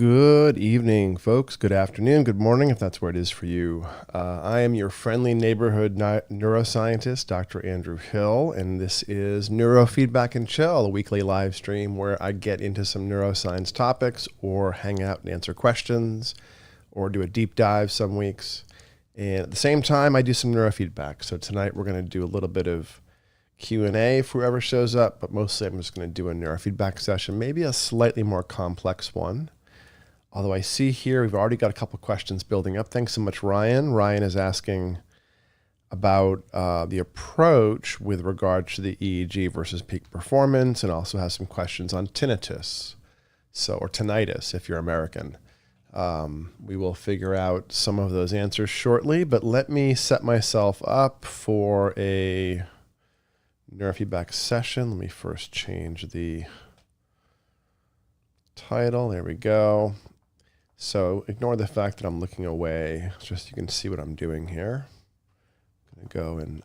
Good evening, folks. Good afternoon, good morning, if that's where it is for you. I am your friendly neighborhood neuroscientist, Dr. Andrew Hill, and this is Neurofeedback and Chill, a weekly live stream where I get into some neuroscience topics or hang out and answer questions or do a deep dive some weeks. And at the same time, I do some neurofeedback. So tonight we're going to do a little bit of Q&A for whoever shows up, but mostly I'm just going to do a neurofeedback session, maybe a slightly more complex one. Although I see here we've already got a couple questions building up. Thanks so much, Ryan. Ryan is asking about the approach with regard to the EEG versus peak performance, and also has some questions on tinnitus, or tinnitus if you're American. We will figure out some of those answers shortly, but let me set myself up for a neurofeedback session. Let me first change the title. There we go. So ignore the fact that I'm looking away. It's just you can see what I'm doing here. I'm going to go and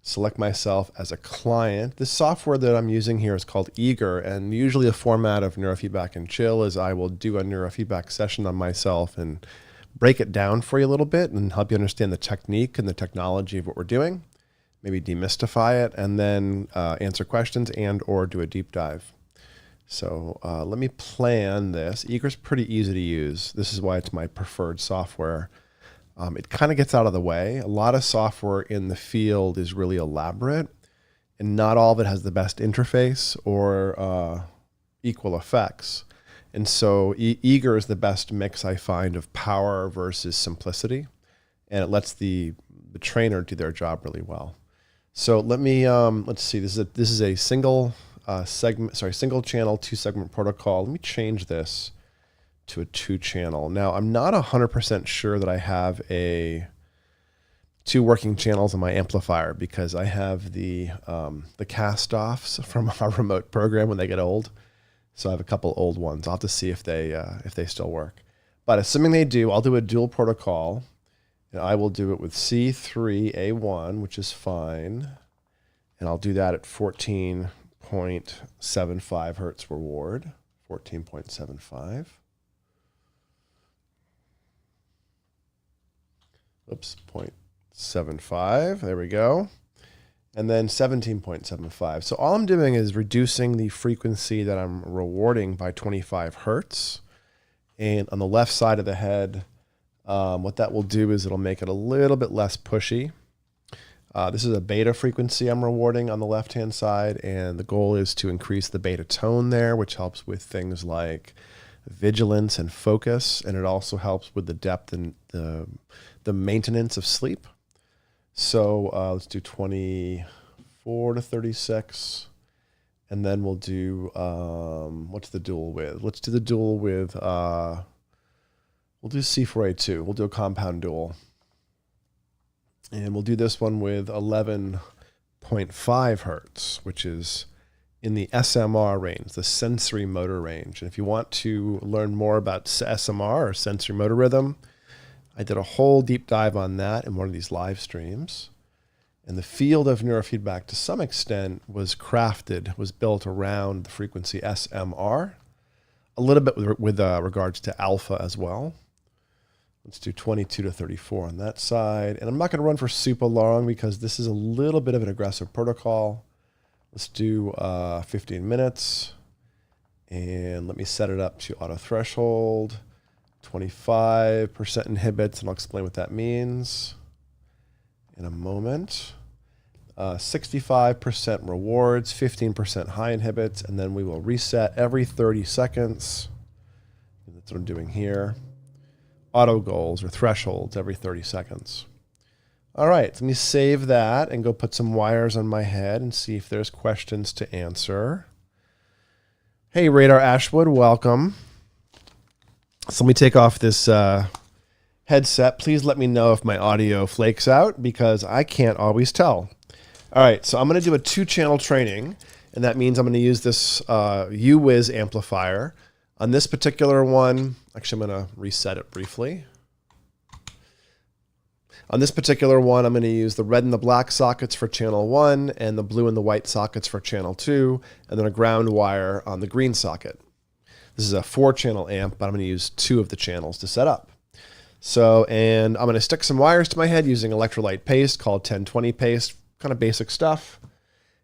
select myself as a client. The software that I'm using here is called QEEG, and usually the format of Neurofeedback and Chill is I will do a neurofeedback session on myself and break it down for you a little bit and help you understand the technique and the technology of what we're doing, maybe demystify it, and then answer questions and or do a deep dive. So let me plan this. QEEG is pretty easy to use. This is why it's my preferred software. It kind of gets out of the way. A lot of software in the field is really elaborate, and not all of it has the best interface or equal effects. And so QEEG is the best mix I find of power versus simplicity, and it lets the trainer do their job really well. So let me let's see. This is a single single channel, 2-segment protocol. Let me change this to a 2-channel. Now, I'm not 100% sure that I have 2 working channels on my amplifier because I have the cast-offs from our remote program when they get old. So I have a couple old ones. I'll have to see if they still work. But assuming they do, I'll do a dual protocol, and I will do it with C3A1, which is fine, and I'll do that at 14.75 hertz reward, 14.75. Oops, 0.75, there we go. And then 17.75. So all I'm doing is reducing the frequency that I'm rewarding by 25 hertz. And on the left side of the head, what that will do is it'll make it a little bit less pushy. This is a beta frequency I'm rewarding on the left-hand side, and the goal is to increase the beta tone there, which helps with things like vigilance and focus, and it also helps with the depth and the maintenance of sleep. So let's do 24 to 36, and then we'll do, what's the dual with? Let's do the dual with, we'll do C4A2. We'll do a compound dual. And we'll do this one with 11.5 hertz, which is in the SMR range, the sensory motor range. And if you want to learn more about SMR, or sensory motor rhythm, I did a whole deep dive on that in one of these live streams. And the field of neurofeedback, to some extent, was built around the frequency SMR, a little bit with regards to alpha as well. Let's do 22 to 34 on that side. And I'm not going to run for super long because this is a little bit of an aggressive protocol. Let's do 15 minutes. And let me set it up to auto threshold. 25% inhibits, and I'll explain what that means in a moment. 65% rewards, 15% high inhibits, and then we will reset every 30 seconds. And that's what I'm doing here. Auto goals or thresholds every 30 seconds. All right, let me save that and go put some wires on my head and see if there's questions to answer. Hey, Radar Ashwood, welcome. So let me take off this headset. Please let me know if my audio flakes out because I can't always tell. All right, so I'm going to do a 2-channel training, and that means I'm going to use this UWiz amplifier. On this particular one, actually I'm going to reset it briefly. On this particular one, I'm going to use the red and the black sockets for channel 1 and the blue and the white sockets for channel 2, and then a ground wire on the green socket. This This is a 4-channel amp, but I'm going to use 2 of the channels to set up. So, and I'm going to stick some wires to my head using electrolyte paste called 1020 paste, kind of basic stuff.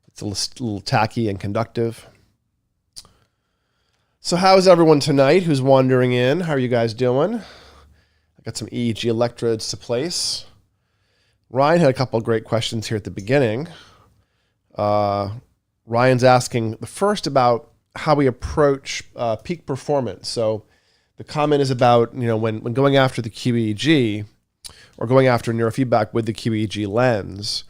It's a little tacky and conductive. So how's everyone tonight who's wandering in? How are you guys doing? I got some EEG electrodes to place. Ryan had a couple of great questions here at the beginning. Ryan's asking the first about how we approach peak performance. So the comment is about, when going after the QEEG or going after neurofeedback with the QEEG lens,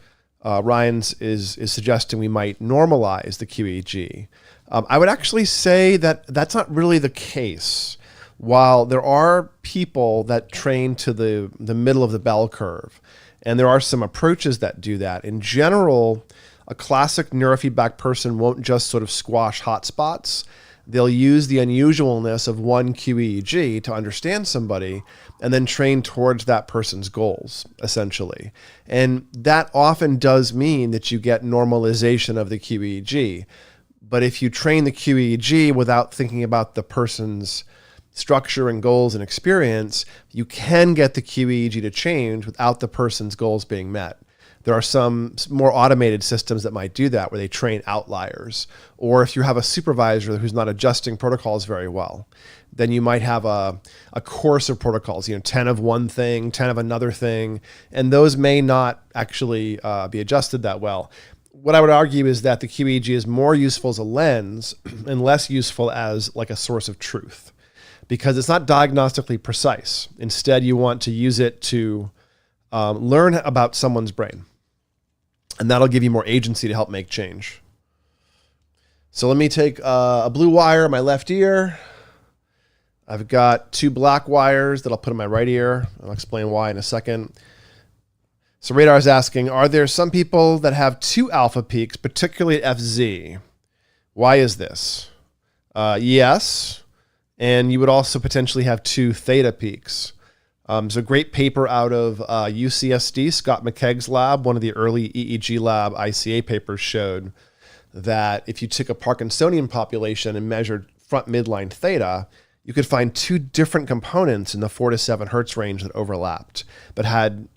Ryan's is suggesting we might normalize the QEEG. I would actually say that that's not really the case. While there are people that train to the middle of the bell curve, and there are some approaches that do that, in general, a classic neurofeedback person won't just sort of squash hotspots. They'll use the unusualness of one QEEG to understand somebody and then train towards that person's goals, essentially. And that often does mean that you get normalization of the QEEG. But if you train the QEEG without thinking about the person's structure and goals and experience, you can get the QEEG to change without the person's goals being met. There are some more automated systems that might do that, where they train outliers. Or if you have a supervisor who's not adjusting protocols very well, then you might have a course of protocols, 10 of one thing, 10 of another thing, and those may not actually be adjusted that well. What I would argue is that the QEEG is more useful as a lens and less useful as like a source of truth, because it's not diagnostically precise. Instead, you want to use it to learn about someone's brain. And that'll give you more agency to help make change. So let me take a blue wire in my left ear. I've got 2 black wires that I'll put in my right ear. I'll explain why in a second. So Radar is asking, are there some people that have 2 alpha peaks, particularly at FZ? Why is this? Yes. And you would also potentially have 2 theta peaks. There's a great paper out of UCSD, Scott McKegg's lab. One of the early EEG lab ICA papers showed that if you took a Parkinsonian population and measured front midline theta, you could find 2 different components in the 4 to 7 hertz range that overlapped, but had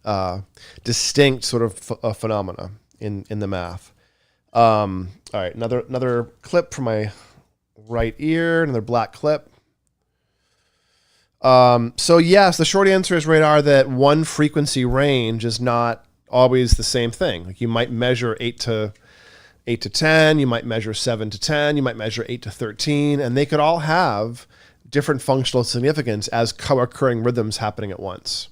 distinct sort of phenomena in the math. All right, another clip from my right ear, another black clip. So yes, the short answer is, Radar, that one frequency range is not always the same thing. Like you might measure 8 to 10, you might measure 7 to 10, you might measure 8 to 13, and they could all have different functional significance as co-occurring rhythms happening at once.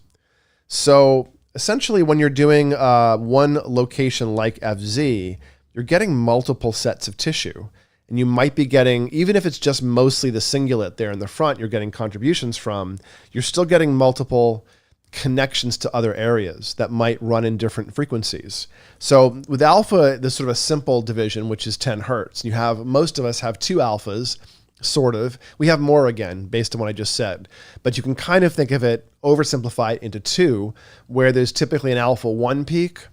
So essentially, when you're doing one location like FZ, you're getting multiple sets of tissue. And you might be getting, even if it's just mostly the cingulate there in the front, you're getting contributions from, you're still getting multiple connections to other areas that might run in different frequencies. So with alpha, there's sort of a simple division, which is 10 hertz. You have, most of us have 2 alphas, sort of. We have more, again, based on what I just said. But you can kind of think of it, oversimplify it into 2, where there's typically an alpha 1 peak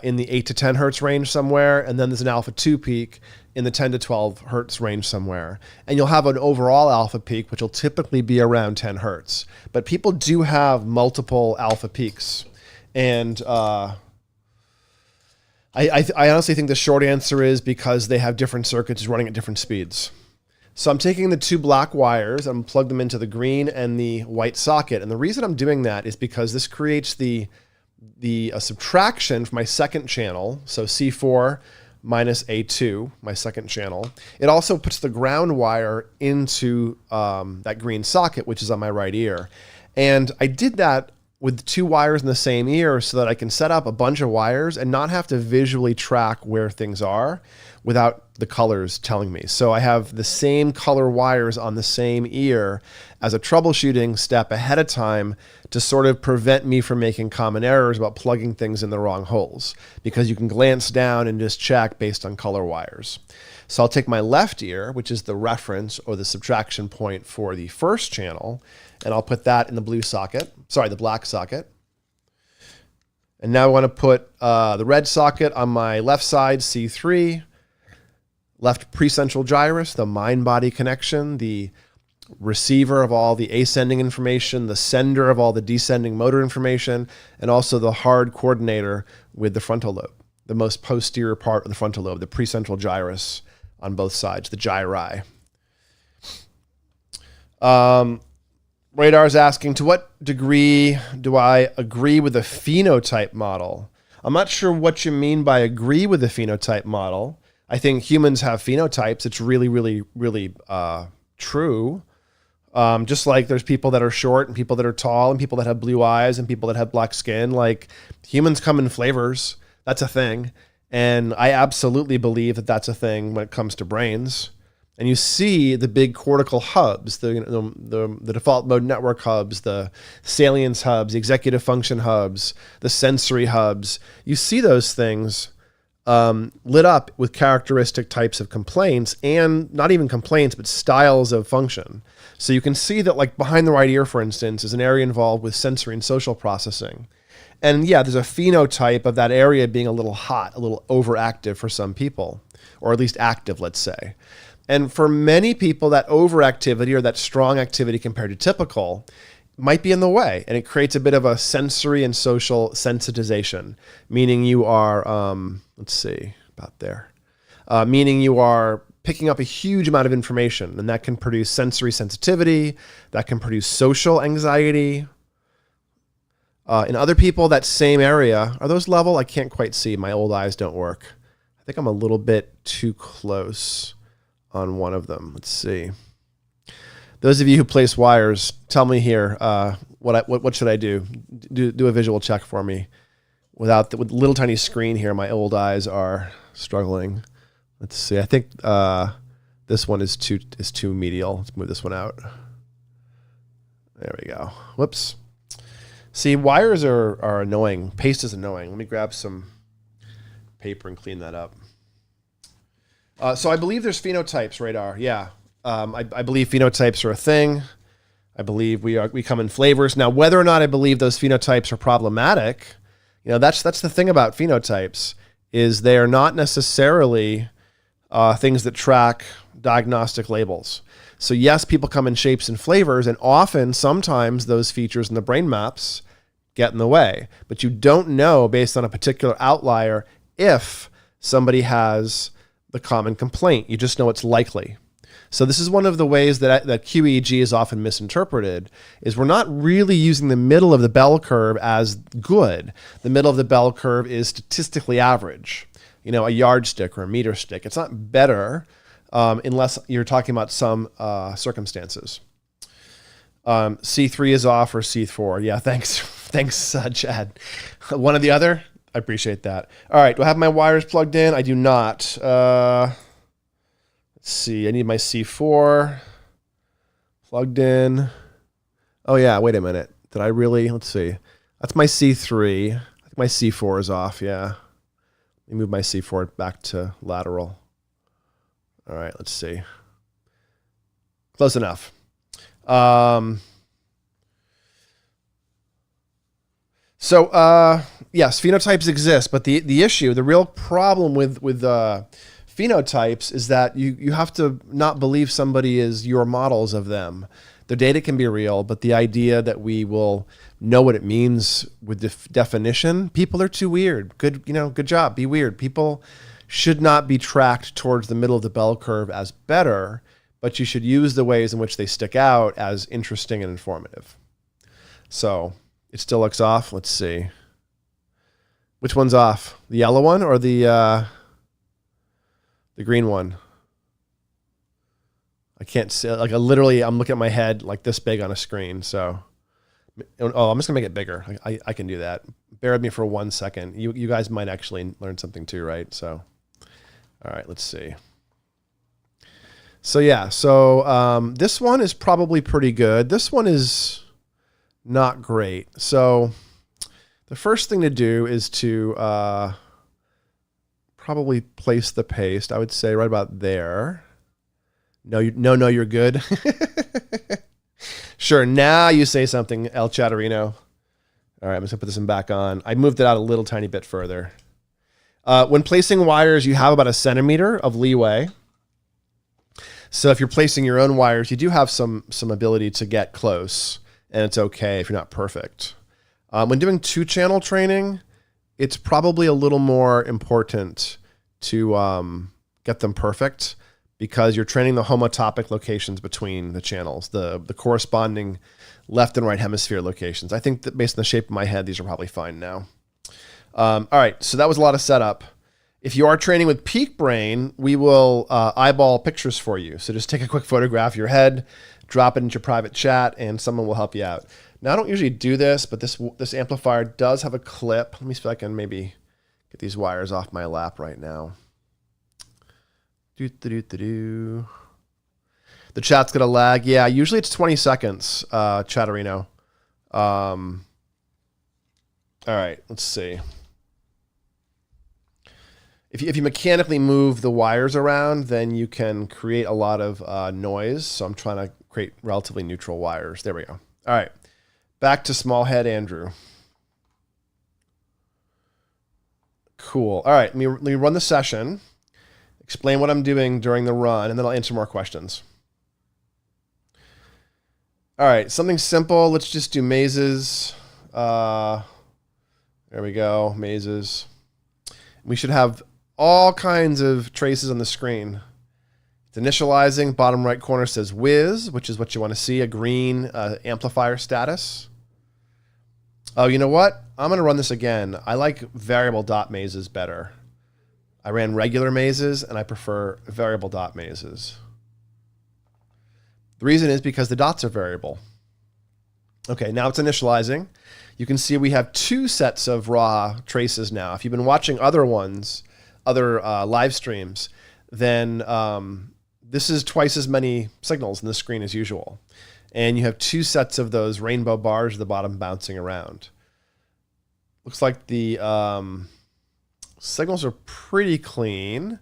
in the 8 to 10 hertz range somewhere, and then there's an alpha 2 peak in the 10 to 12 hertz range somewhere. And you'll have an overall alpha peak, which will typically be around 10 hertz. But people do have multiple alpha peaks. And I honestly think the short answer is because they have different circuits running at different speeds. So I'm taking the 2 black wires, I'm plug them into the green and the white socket. And the reason I'm doing that is because this creates the subtraction for my second channel, so C4 minus A2, my second channel. It also puts the ground wire into that green socket, which is on my right ear. And I did that with 2 wires in the same ear so that I can set up a bunch of wires and not have to visually track where things are without the colors telling me. So I have the same color wires on the same ear as a troubleshooting step ahead of time to sort of prevent me from making common errors about plugging things in the wrong holes, because you can glance down and just check based on color wires. So I'll take my left ear, which is the reference or the subtraction point for the first channel, and I'll put that in the blue socket, sorry, the black socket. And now I want to put the red socket on my left side, C3, left precentral gyrus, the mind-body connection, the receiver of all the ascending information, the sender of all the descending motor information, and also the hard coordinator with the frontal lobe, the most posterior part of the frontal lobe, the precentral gyrus on both sides, the gyri. Radar is asking, to what degree do I agree with the phenotype model? I'm not sure what you mean by agree with the phenotype model. I think humans have phenotypes. It's really, really, really true. Just like there's people that are short and people that are tall and people that have blue eyes and people that have black skin. Like, humans come in flavors. That's a thing. And I absolutely believe that that's a thing when it comes to brains. And you see the big cortical hubs, the default mode network hubs, the salience hubs, the executive function hubs, the sensory hubs. You see those things lit up with characteristic types of complaints, and not even complaints, but styles of function. So you can see that, like, behind the right ear, for instance, is an area involved with sensory and social processing. And yeah, there's a phenotype of that area being a little hot, a little overactive for some people, or at least active, let's say. And for many people, that overactivity or that strong activity compared to typical might be in the way. And it creates a bit of a sensory and social sensitization, meaning you are, let's see, about there, meaning you are picking up a huge amount of information, and that can produce sensory sensitivity, that can produce social anxiety. In other people, that same area, are those level? I can't quite see. My old eyes don't work. I think I'm a little bit too close on one of them. Let's see. Those of you who place wires, tell me here, what should I do? Do a visual check for me. With the little tiny screen here, my old eyes are struggling. Let's see. I think this one is too medial. Let's move this one out. There we go. Whoops. See, wires are annoying. Paste is annoying. Let me grab some paper and clean that up. So I believe there's phenotypes, Radar. Yeah. I believe phenotypes are a thing. I believe we come in flavors. Now, whether or not I believe those phenotypes are problematic, that's the thing about phenotypes, is they are not necessarily things that track diagnostic labels. So yes, people come in shapes and flavors, and often, sometimes those features in the brain maps get in the way. But you don't know, based on a particular outlier, if somebody has the common complaint. You just know it's likely. So this is one of the ways that QEEG is often misinterpreted, is we're not really using the middle of the bell curve as good. The middle of the bell curve is statistically average, a yardstick or a meter stick. It's not better unless you're talking about some circumstances. C3 is off, or C4. Yeah, thanks. Thanks, Chad. One or the other? I appreciate that. All right, do I have my wires plugged in? I do not. Let's see, I need my C4 plugged in. Oh yeah, wait a minute. Did I really? Let's see. That's my C3. I think my C4 is off, yeah. Let me move my C4 back to lateral. All right, let's see. Close enough. Yes, phenotypes exist, but the issue, the real problem with phenotypes is that you have to not believe somebody is your models of them. The data can be real, but the idea that we will know what it means with definition, people are too weird. Good job, be weird. People should not be tracked towards the middle of the bell curve as better, but you should use the ways in which they stick out as interesting and informative. So it still looks off. Let's see. Which one's off? The yellow one or the green one? I can't see. I'm looking at my head like this big on a screen. So, I'm just gonna make it bigger. I can do that. Bear with me for 1 second. You guys might actually learn something too, right? So, all right, let's see. So yeah, this one is probably pretty good. This one is not great. So the first thing to do is to probably place the paste. I would say right about there. No, you're good. Sure, now you say something, El Chatterino. All right, I'm just gonna put this one back on. I moved it out a little tiny bit further. When placing wires, you have about 1 centimeter of leeway. So if you're placing your own wires, you do have some ability to get close, and it's okay if you're not perfect. When doing 2-channel training, it's probably a little more important to get them perfect, because you're training the homotopic locations between the channels, the corresponding left and right hemisphere locations. I think that based on the shape of my head, these are probably fine now. All right, so that was a lot of setup. If you are training with peak brain, we will eyeball pictures for you. So just take a quick photograph of your head, drop it into your private chat, and someone will help you out. Now, I don't usually do this, but this amplifier does have a clip. Let me see if I can maybe get these wires off my lap right now. The chat's gonna lag. Yeah, usually it's 20 seconds, Chatterino. All right, let's see. If you mechanically move the wires around, then you can create a lot of noise. So I'm trying to create relatively neutral wires. There we go. All right, back to small head Andrew. Cool. All right, let me run the session, explain what I'm doing during the run, and then I'll answer more questions. All right, something simple. Let's just do mazes. There we go, mazes. We should have all kinds of traces on the screen. It's initializing. Bottom right corner says whiz, which is what you want to see, a green amplifier status. Oh, you know what? I'm going to run this again. I like variable dot mazes better. I ran regular mazes, and I prefer variable dot mazes. The reason is because the dots are variable. Okay, now it's initializing. You can see we have 2 sets of raw traces now. If you've been watching other ones, other live streams, then this is twice as many signals in the screen as usual. And you have 2 sets of those rainbow bars at the bottom bouncing around. Looks like the signals are pretty clean.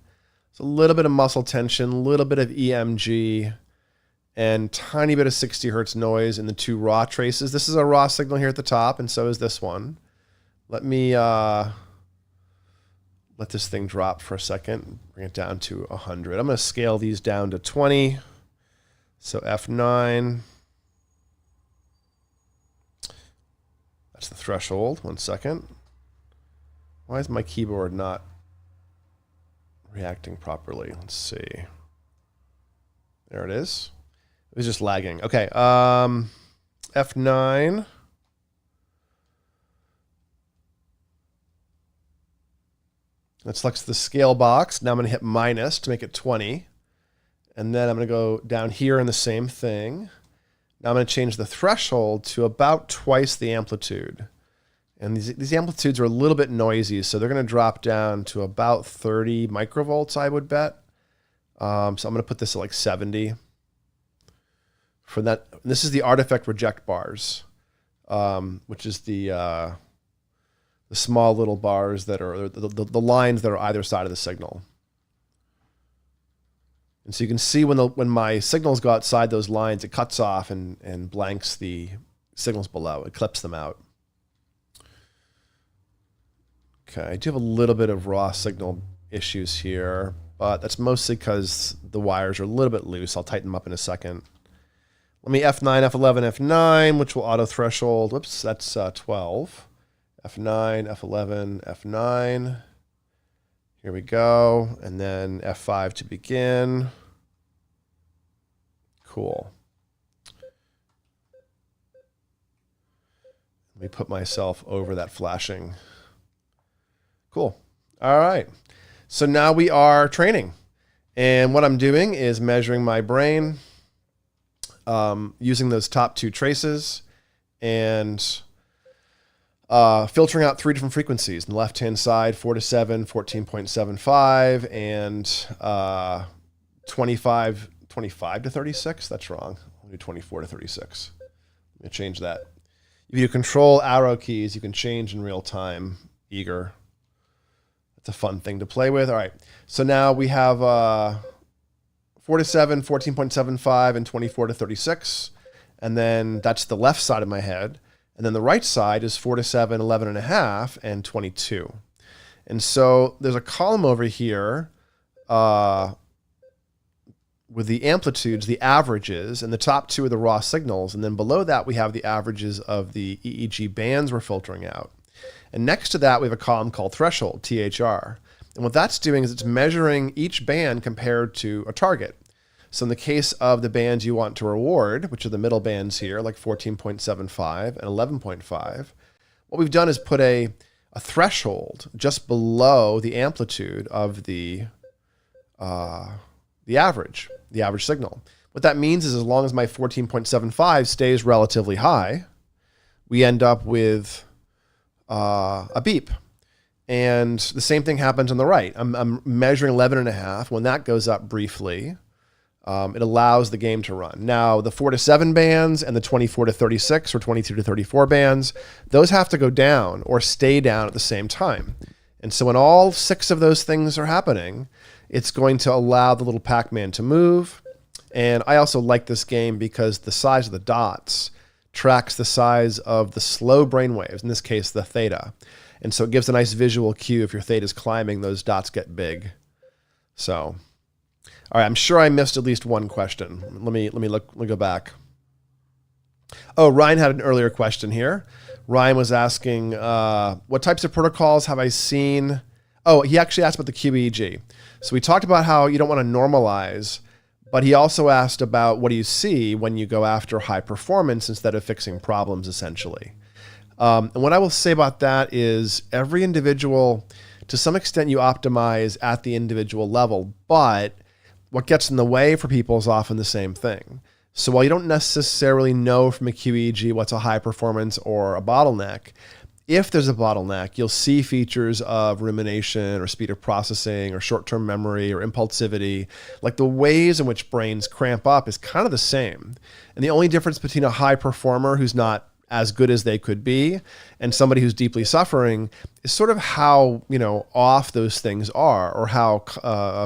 It's a little bit of muscle tension, a little bit of EMG, and tiny bit of 60 hertz noise in the 2 raw traces. This is a raw signal here at the top, and so is this one. Let me let this thing drop for a second, bring it down to 100. I'm going to scale these down to 20. So F9. That's the threshold. 1 second. Why is my keyboard not reacting properly? Let's see. There it is. It was just lagging. Okay. F9. That selects the scale box. Now I'm going to hit minus to make it 20. And then I'm going to go down here in the same thing. Now I'm going to change the threshold to about twice the amplitude. And these amplitudes are a little bit noisy, so they're going to drop down to about 30 microvolts, I would bet. So I'm going to put this at like 70. For that, this is the artifact reject bars, which is the small little bars that are the lines that are either side of the signal. And so you can see when my signals go outside those lines, it cuts off and blanks the signals below. It clips them out. Okay, I do have a little bit of raw signal issues here, but that's mostly because the wires are a little bit loose. I'll tighten them up in a second. Let me F9, F11, F9, which will auto threshold. Whoops, that's 12. F9, F11, F9. Here we go. And then F5 to begin. Cool. Let me put myself over that flashing. Cool. All right. So now we are training. And what I'm doing is measuring my brain using those top 2 traces and filtering out 3 different frequencies. On the left-hand side, 4 to 7, 14.75, and 25 to 36. That's wrong. I'll do 24 to 36. Let me change that. If you control arrow keys, you can change in real time. Eager. It's a fun thing to play with. All right. So now we have 4 to 7, 14.75, and 24 to 36. And then that's the left side of my head. And then the right side is 4 to 7, 11 and a half, and 22. And so there's a column over here with the amplitudes, the averages, and the top two are the raw signals. And then below that, we have the averages of the EEG bands we're filtering out. And next to that, we have a column called threshold, THR. And what that's doing is it's measuring each band compared to a target. So in the case of the bands you want to reward, which are the middle bands here, like 14.75 and 11.5, what we've done is put a threshold just below the amplitude of the average signal. What that means is as long as my 14.75 stays relatively high, we end up with a beep. And the same thing happens on the right. I'm measuring 11.5. When that goes up briefly, it allows the game to run. Now, the 4 to 7 bands and the 24 to 36 or 22 to 34 bands, those have to go down or stay down at the same time. And so when all 6 of those things are happening, it's going to allow the little Pac-Man to move. And I also like this game because the size of the dots tracks the size of the slow brainwaves, in this case, the theta. And so it gives a nice visual cue. If your theta is climbing, those dots get big. So, all right, I'm sure I missed at least one question. Let me go back. Oh, Ryan had an earlier question here. Ryan was asking, what types of protocols have I seen? Oh, he actually asked about the QEEG. So we talked about how you don't want to normalize, but he also asked about what do you see when you go after high performance instead of fixing problems, essentially. And what I will say about that is every individual, to some extent, you optimize at the individual level, but what gets in the way for people is often the same thing. So while you don't necessarily know from a QEEG what's a high performance or a bottleneck, if there's a bottleneck, you'll see features of rumination or speed of processing or short-term memory or impulsivity. Like the ways in which brains cramp up is kind of the same. And the only difference between a high performer who's not as good as they could be and somebody who's deeply suffering is sort of how, off those things are or how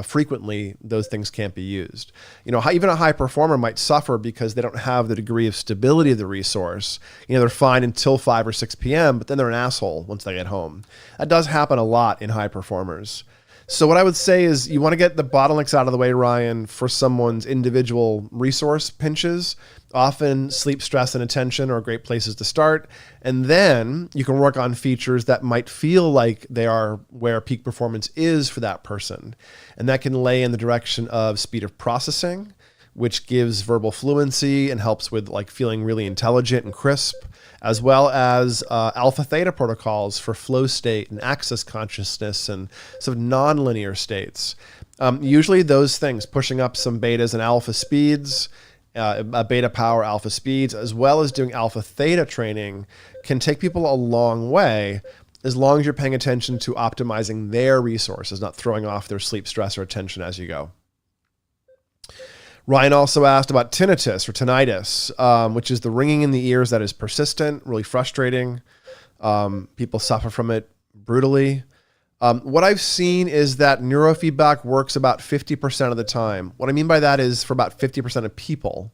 frequently those things can't be used. Even a high performer might suffer because they don't have the degree of stability of the resource. They're fine until 5 or 6 p.m., but then they're an asshole once they get home. That does happen a lot in high performers. So what I would say is you want to get the bottlenecks out of the way, Ryan, for someone's individual resource pinches. Often sleep, stress, and attention are great places to start. And then you can work on features that might feel like they are where peak performance is for that person. And that can lay in the direction of speed of processing, which gives verbal fluency and helps with feeling really intelligent and crisp, as well as alpha theta protocols for flow state and access consciousness and sort of nonlinear states. Usually those things, pushing up some betas and alpha speeds, beta power alpha speeds, as well as doing alpha theta training, can take people a long way as long as you're paying attention to optimizing their resources, not throwing off their sleep, stress, or attention as you go. Ryan also asked about tinnitus or tinnitus, which is the ringing in the ears that is persistent, really frustrating. People suffer from it brutally. What I've seen is that neurofeedback works about 50% of the time. What I mean by that is for about 50% of people.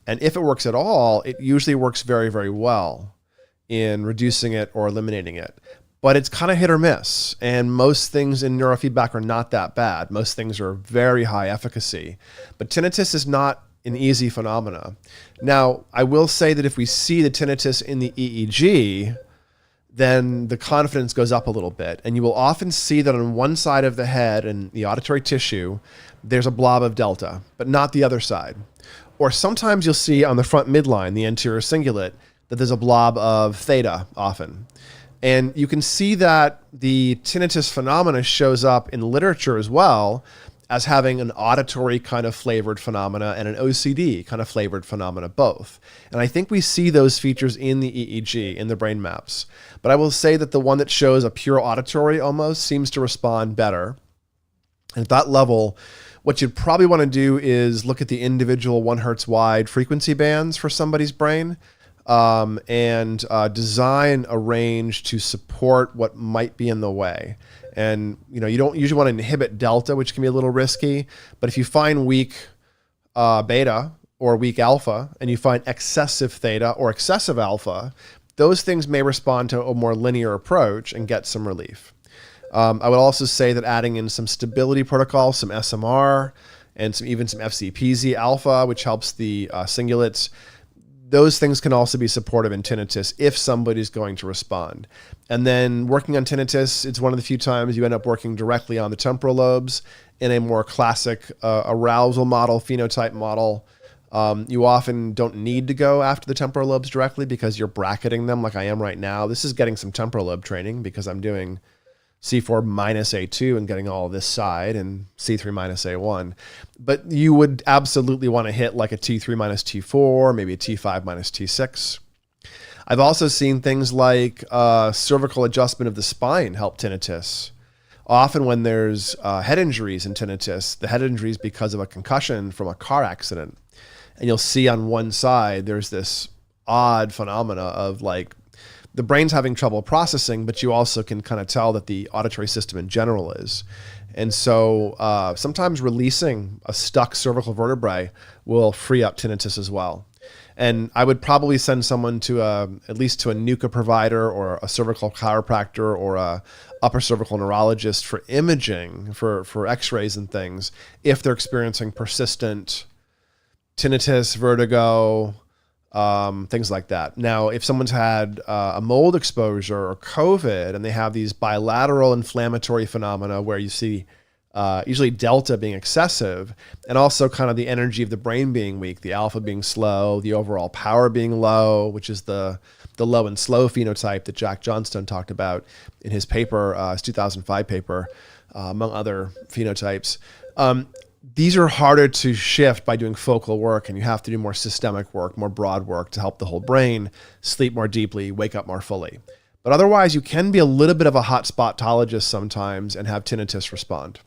And if it works at all, it usually works very, very well in reducing it or eliminating it. But it's kind of hit or miss. And most things in neurofeedback are not that bad. Most things are very high efficacy. But tinnitus is not an easy phenomena. Now, I will say that if we see the tinnitus in the EEG, then the confidence goes up a little bit. And you will often see that on one side of the head and the auditory tissue, there's a blob of delta, but not the other side. Or sometimes you'll see on the front midline, the anterior cingulate, that there's a blob of theta often. And you can see that the tinnitus phenomena shows up in literature as well as having an auditory kind of flavored phenomena and an OCD kind of flavored phenomena both. And I think we see those features in the EEG, in the brain maps. But I will say that the one that shows a pure auditory almost seems to respond better. And at that level, what you'd probably want to do is look at the individual 1 hertz wide frequency bands for somebody's brain. And design a range to support what might be in the way. And, you don't usually want to inhibit delta, which can be a little risky. But if you find weak beta or weak alpha, and you find excessive theta or excessive alpha, those things may respond to a more linear approach and get some relief. I would also say that adding in some stability protocols, some SMR, and even some FCPZ alpha, which helps the cingulates. Those things can also be supportive in tinnitus if somebody's going to respond. And then working on tinnitus, it's one of the few times you end up working directly on the temporal lobes in a more classic arousal model, phenotype model. You often don't need to go after the temporal lobes directly because you're bracketing them like I am right now. This is getting some temporal lobe training because I'm doing C4 minus A2 and getting all this side and C3 minus A1. But you would absolutely want to hit like a T3 minus T4, maybe a T5 minus T6. I've also seen things like cervical adjustment of the spine help tinnitus. Often when there's head injuries in tinnitus, the head injury is because of a concussion from a car accident. And you'll see on one side, there's this odd phenomena of like the brain's having trouble processing, but you also can kind of tell that the auditory system in general is. And so sometimes releasing a stuck cervical vertebrae will free up tinnitus as well. And I would probably send someone to at least to a NUCA provider or a cervical chiropractor or a upper cervical neurologist for imaging, for x-rays and things, if they're experiencing persistent tinnitus, vertigo, things like that. Now, if someone's had a mold exposure or COVID and they have these bilateral inflammatory phenomena where you see usually delta being excessive and also kind of the energy of the brain being weak, the alpha being slow, the overall power being low, which is the low and slow phenotype that Jack Johnstone talked about in his paper, his 2005 paper, among other phenotypes. These are harder to shift by doing focal work, and you have to do more systemic work, more broad work to help the whole brain sleep more deeply, wake up more fully. But otherwise, you can be a little bit of a hotspotologist sometimes and have tinnitus respond.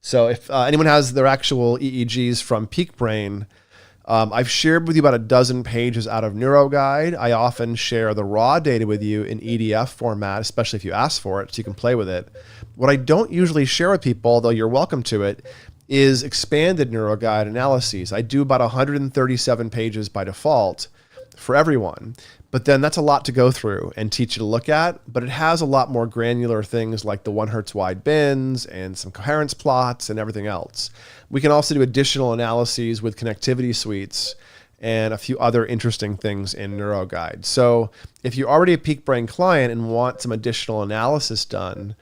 So if anyone has their actual EEGs from Peak Brain, I've shared with you about a dozen pages out of NeuroGuide. I often share the raw data with you in EDF format, especially if you ask for it, so you can play with it. What I don't usually share with people, although you're welcome to it, is expanded NeuroGuide analyses. I do about 137 pages by default for everyone, but then that's a lot to go through and teach you to look at, but it has a lot more granular things like the 1 Hertz wide bins and some coherence plots and everything else. We can also do additional analyses with connectivity suites and a few other interesting things in NeuroGuide. So if you're already a Peak Brain client and want some additional analysis done,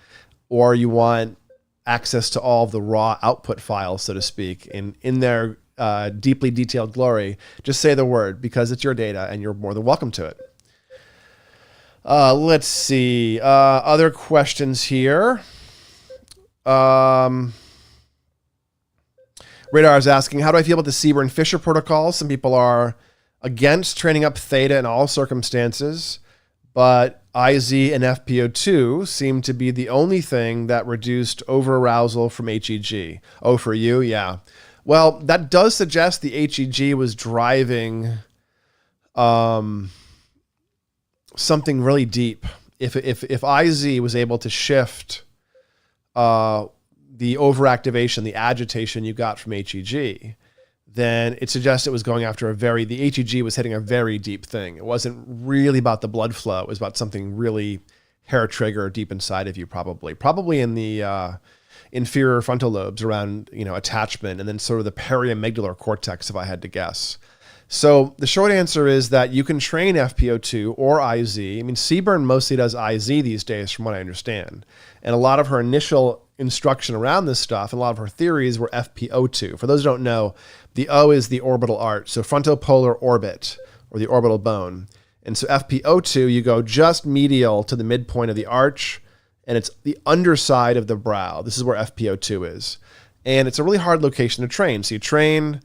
or you want access to all of the raw output files, so to speak, in their deeply detailed glory, just say the word because it's your data and you're more than welcome to it. Let's see. Other questions here. Radar is asking, how do I feel about the Seaburn-Fisher protocol? Some people are against training up theta in all circumstances, but IZ and FPO2 seem to be the only thing that reduced overarousal from HEG. Oh, for you? Yeah. Well, that does suggest the HEG was driving something really deep. If IZ was able to shift the overactivation, the agitation you got from HEG, then it suggests it was going after the HEG was hitting a very deep thing. It wasn't really about the blood flow. It was about something really hair trigger deep inside of you, probably in the inferior frontal lobes around, attachment, and then sort of the periamygdala cortex, if I had to guess. So the short answer is that you can train FPO2 or IZ. I mean, Seaburn mostly does IZ these days, from what I understand. And a lot of her initial instruction around this stuff and a lot of her theories were FPO2. For those who don't know, the O is the orbital arch, so frontopolar orbit, or the orbital bone. And so FPO2, you go just medial to the midpoint of the arch, and it's the underside of the brow. This is where FPO2 is. And it's a really hard location to train. So you train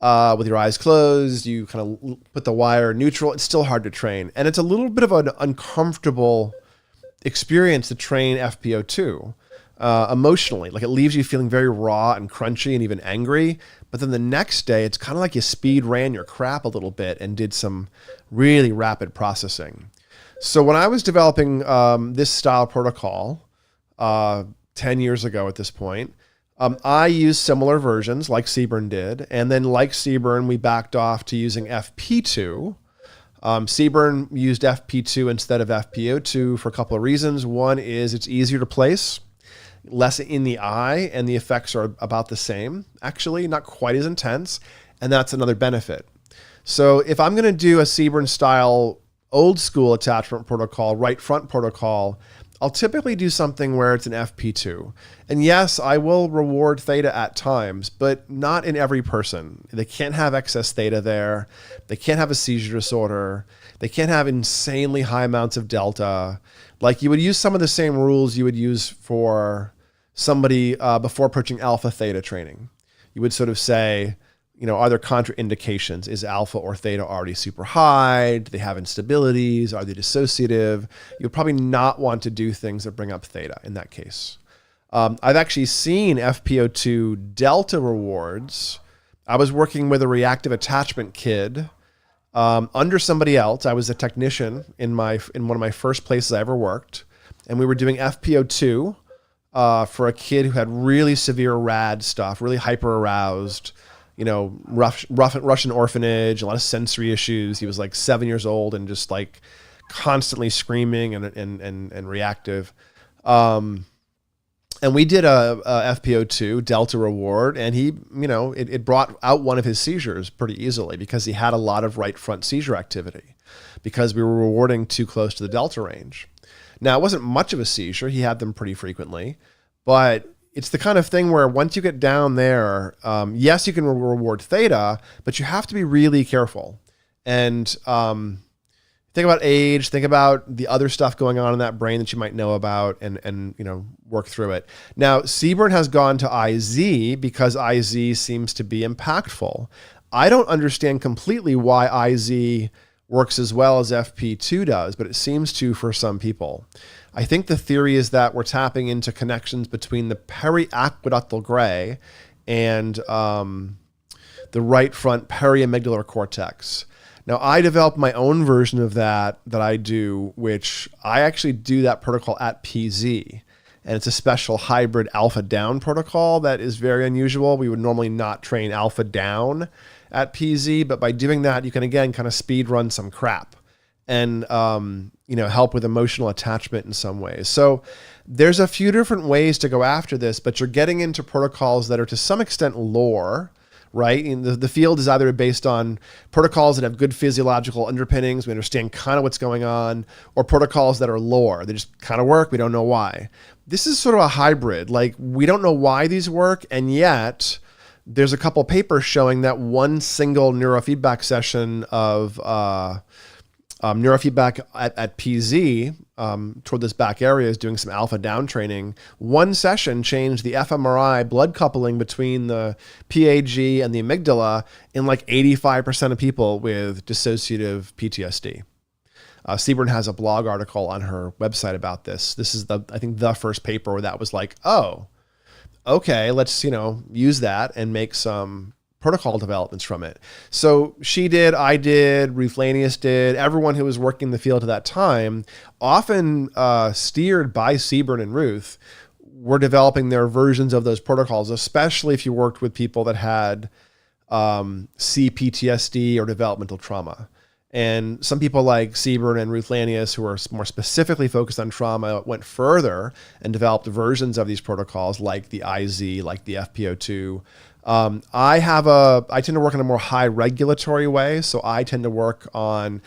with your eyes closed, you kind of put the wire neutral. It's still hard to train. And it's a little bit of an uncomfortable experience to train FPO2 emotionally. Like, it leaves you feeling very raw and crunchy and even angry. But then the next day, it's kind of like you speed ran your crap a little bit and did some really rapid processing. So when I was developing this style protocol 10 years ago at this point, I used similar versions like Seaburn did. And then like Seaburn, we backed off to using FP2. Seaburn used FP2 instead of FPO2 for a couple of reasons. One is it's easier to place. less in the eye, and the effects are about the same, actually, not quite as intense. And that's another benefit. So if I'm going to do a Seaburn style old school attachment protocol, right front protocol, I'll typically do something where it's an FP2. And yes, I will reward theta at times, but not in every person. They can't have excess theta there. They can't have a seizure disorder. They can't have insanely high amounts of delta. Like, you would use some of the same rules you would use for somebody before approaching alpha theta training. You would sort of say, are there contraindications? Is alpha or theta already super high? Do they have instabilities? Are they dissociative? You'll probably not want to do things that bring up theta in that case. I've actually seen FPO2 delta rewards. I was working with a reactive attachment kid under somebody else. I was a technician in one of my first places I ever worked, and we were doing FPO2 for a kid who had really severe RAD stuff, really hyper aroused. Russian orphanage, a lot of sensory issues. He was like 7 years old and just like constantly screaming and reactive. And we did a FPO2 delta reward, and he, it brought out one of his seizures pretty easily because he had a lot of right front seizure activity because we were rewarding too close to the delta range. Now, it wasn't much of a seizure. He had them pretty frequently, but it's the kind of thing where once you get down there, yes, you can reward theta, but you have to be really careful. And think about age, think about the other stuff going on in that brain that you might know about, and work through it. Now, Seaburn has gone to IZ because IZ seems to be impactful. I don't understand completely why IZ works as well as FP2 does, but it seems to for some people. I think the theory is that we're tapping into connections between the periaqueductal gray and the right front periamygdala cortex. Now, I developed my own version of that I do, which I actually do that protocol at PZ. And it's a special hybrid alpha down protocol that is very unusual. We would normally not train alpha down at PZ, but by doing that, you can, again, kind of speed run some crap and help with emotional attachment in some ways. So there's a few different ways to go after this, but you're getting into protocols that are to some extent lore, right? And the field is either based on protocols that have good physiological underpinnings, we understand kind of what's going on, or protocols that are lore. They just kind of work, we don't know why. This is sort of a hybrid. Like, we don't know why these work, and yet there's a couple papers showing that one single neurofeedback session of neurofeedback at PZ toward this back area is doing some alpha down training. One session changed the fMRI blood coupling between the PAG and the amygdala in like 85% of people with dissociative PTSD. Seaburn has a blog article on her website about this. This is I think the first paper where that was like, oh, okay, let's, use that and make some protocol developments from it. So she did, I did, Ruth Lanius did, everyone who was working in the field at that time, often steered by Seaburn and Ruth, were developing their versions of those protocols, especially if you worked with people that had CPTSD or developmental trauma. And some people like Seaburn and Ruth Lanius, who are more specifically focused on trauma, went further and developed versions of these protocols like the IZ, like the FPO2. I tend to work in a more high regulatory way. So I tend to work on,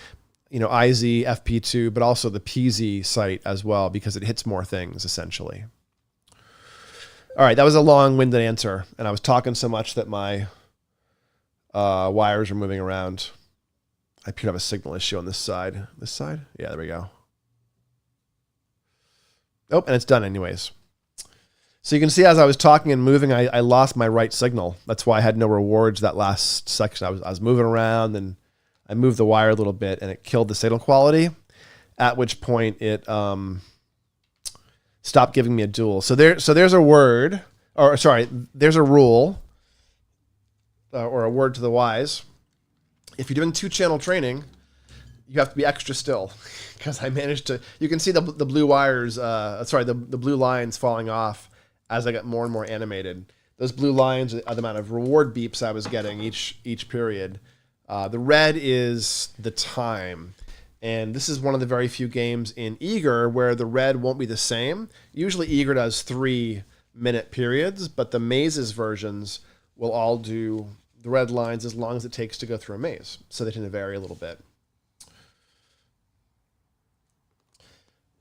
IZ, FP2, but also the PZ site as well, because it hits more things essentially. All right. That was a long-winded answer. And I was talking so much that my wires are moving around. I appear to have a signal issue on this side. This side? Yeah, there we go. Oh, and it's done anyways. So you can see as I was talking and moving, I lost my right signal. That's why I had no rewards that last section. I was moving around and I moved the wire a little bit and it killed the signal quality, at which point it stopped giving me a dual. So there's a word, or sorry, there's a rule or a word to the wise. If you're doing 2-channel training, you have to be extra still, because I managed to, you can see the blue wires, the blue lines falling off as I got more and more animated. Those blue lines are the amount of reward beeps I was getting each period. The red is the time. And this is one of the very few games in Eager where the red won't be the same. Usually Eager does 3-minute periods, but the mazes versions will all do the red lines as long as it takes to go through a maze. So they tend to vary a little bit.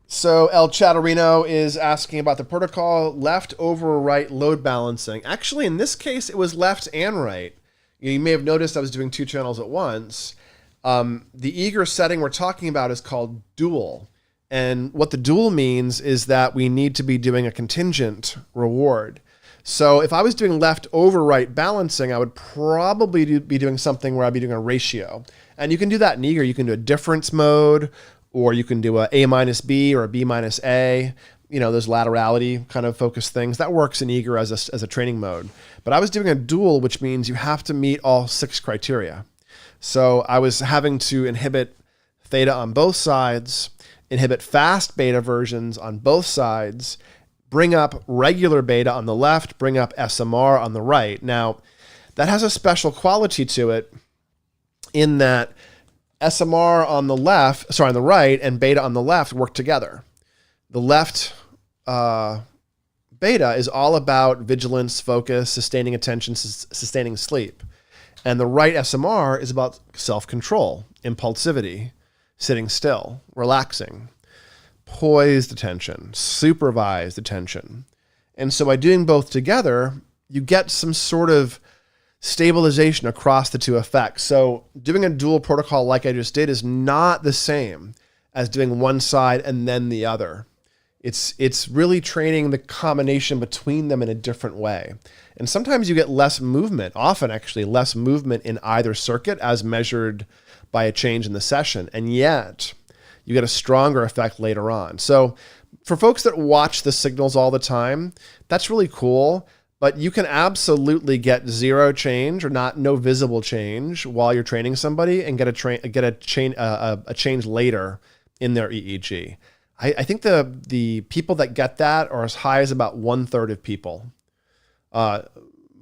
So El Chatterino is asking about the protocol, left over right load balancing. Actually, in this case, it was left and right. You may have noticed I was doing 2 channels at once. The Eager setting we're talking about is called dual. And what the dual means is that we need to be doing a contingent reward. So if I was doing left over right balancing, I would probably be doing something where I'd be doing a ratio. And you can do that in Eager. You can do a difference mode, or you can do a minus B or a B minus A. You know, those laterality kind of focused things. That works in Eager as a training mode. But I was doing a dual, which means you have to meet all 6 criteria. So I was having to inhibit theta on both sides, inhibit fast beta versions on both sides, bring up regular beta on the left, bring up SMR on the right. Now, that has a special quality to it in that SMR on the right and beta on the left work together. The left beta is all about vigilance, focus, sustaining attention, sustaining sleep. And the right SMR is about self-control, impulsivity, sitting still, relaxing, poised attention, supervised attention. And so by doing both together, you get some sort of stabilization across the 2 effects. So doing a dual protocol like I just did is not the same as doing one side and then the other. It's really training the combination between them in a different way. And sometimes you get less movement, often actually less movement in either circuit as measured by a change in the session. And yet you get a stronger effect later on. So for folks that watch the signals all the time, that's really cool. But you can absolutely get 0 change or no visible change while you're training somebody and get a change later in their EEG. I think the people that get that are as high as about 1/3 of people.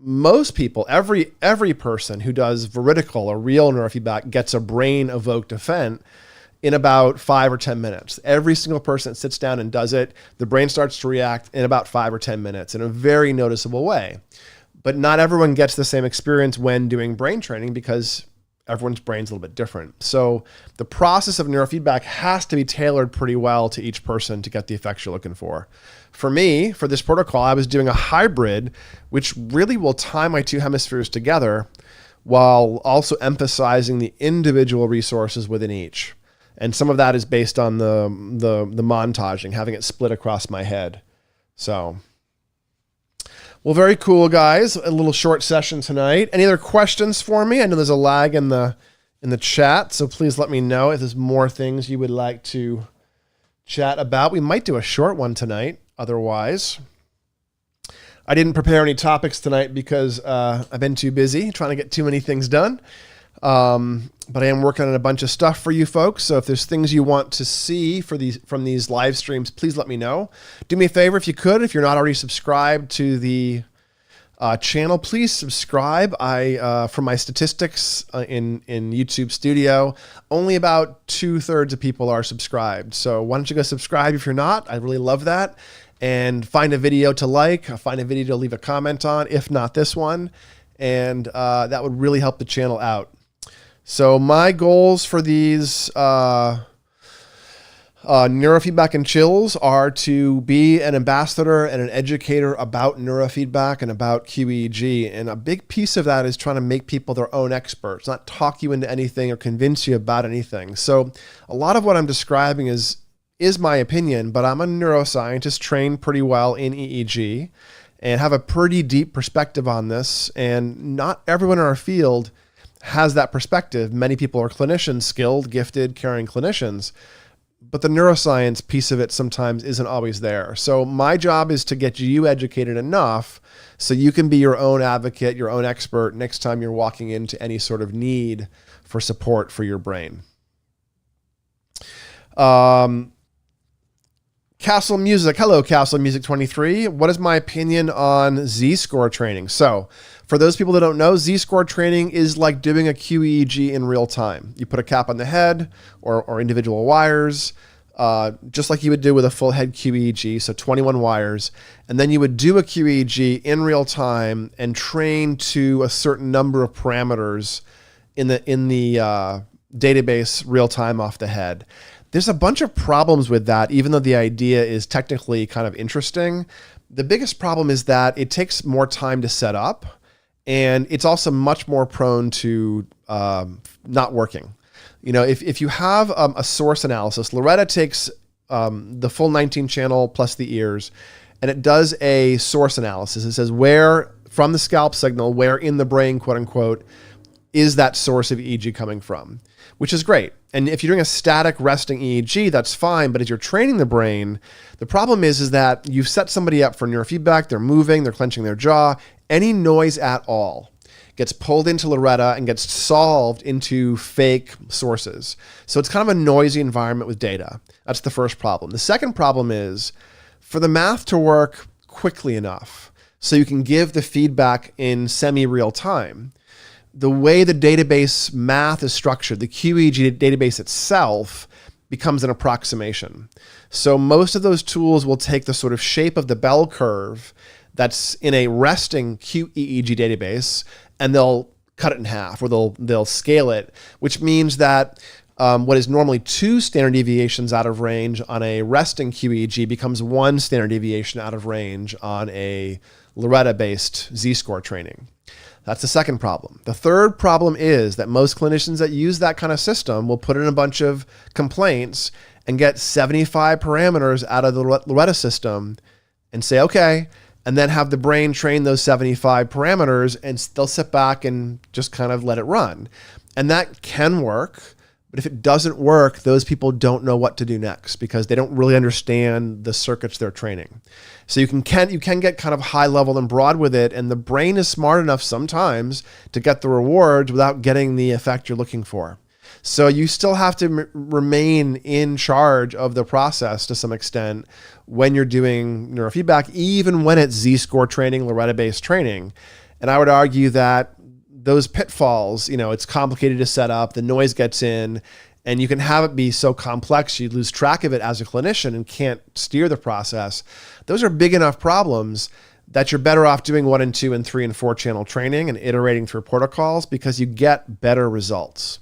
Most people, every person who does veridical or real neurofeedback gets a brain evoked event in about 5 or 10 minutes. Every single person that sits down and does it, the brain starts to react in about 5 or 10 minutes in a very noticeable way. But not everyone gets the same experience when doing brain training because everyone's brain's a little bit different. So the process of neurofeedback has to be tailored pretty well to each person to get the effects you're looking for. For me, for this protocol, I was doing a hybrid, which really will tie my 2 hemispheres together while also emphasizing the individual resources within each. And some of that is based on the montaging, having it split across my head. So, well, very cool, guys. A little short session tonight. Any other questions for me? I know there's a lag in the chat, so please let me know if there's more things you would like to chat about. We might do a short one tonight. Otherwise, I didn't prepare any topics tonight because I've been too busy trying to get too many things done. But I am working on a bunch of stuff for you folks. So if there's things you want to see from these live streams, please let me know. Do me a favor if you could, if you're not already subscribed to the channel, please subscribe. From my statistics in YouTube Studio, only about 2/3 of people are subscribed. So why don't you go subscribe if you're not? I really love that. And find a video to like, find a video to leave a comment on, if not this one. And that would really help the channel out. So my goals for these neurofeedback and chills are to be an ambassador and an educator about neurofeedback and about QEEG. And a big piece of that is trying to make people their own experts, not talk you into anything or convince you about anything. So a lot of what I'm describing is my opinion, but I'm a neuroscientist trained pretty well in EEG and have a pretty deep perspective on this. And not everyone in our field has that perspective. Many people are clinicians, skilled, gifted, caring clinicians, but the neuroscience piece of it sometimes isn't always there. So my job is to get you educated enough so you can be your own advocate, your own expert next time you're walking into any sort of need for support for your brain. Castle Music. Hello, Castle Music 23. What is my opinion on Z-score training? So for those people that don't know, Z-score training is like doing a QEEG in real time. You put a cap on the head or individual wires, just like you would do with a full head QEEG, so 21 wires. And then you would do a QEEG in real time and train to a certain number of parameters in the database real time off the head. There's a bunch of problems with that, even though the idea is technically kind of interesting. The biggest problem is that it takes more time to set up, and it's also much more prone to not working. You know, if you have a source analysis, LORETA takes the full 19 channel plus the ears, and it does a source analysis. It says where from the scalp signal, where in the brain, quote unquote, is that source of EEG coming from, which is great. And if you're doing a static resting EEG, that's fine. But if you're training the brain, the problem is that you've set somebody up for neurofeedback. They're moving, they're clenching their jaw. Any noise at all gets pulled into LORETA and gets solved into fake sources. So it's kind of a noisy environment with data. That's the first problem. The second problem is for the math to work quickly enough so you can give the feedback in semi-real time. The way the database math is structured, the QEEG database itself becomes an approximation. So most of those tools will take the sort of shape of the bell curve that's in a resting QEEG database, and they'll cut it in half, or they'll scale it, which means that what is normally 2 standard deviations out of range on a resting QEEG becomes 1 standard deviation out of range on a LORETA-based Z-score training. That's the second problem. The third problem is that most clinicians that use that kind of system will put in a bunch of complaints and get 75 parameters out of the LORETA system and say, okay, and then have the brain train those 75 parameters, and they'll sit back and just kind of let it run. And that can work, but if it doesn't work, those people don't know what to do next because they don't really understand the circuits they're training. So you can get kind of high level and broad with it, and the brain is smart enough sometimes to get the rewards without getting the effect you're looking for. So you still have to remain in charge of the process to some extent when you're doing neurofeedback, even when it's Z-score training, LORETA-based training. And I would argue that those pitfalls, you know, it's complicated to set up, the noise gets in, and you can have it be so complex you lose track of it as a clinician and can't steer the process. Those are big enough problems that you're better off doing 1 and 2 and 3 and 4 channel training and iterating through protocols because you get better results.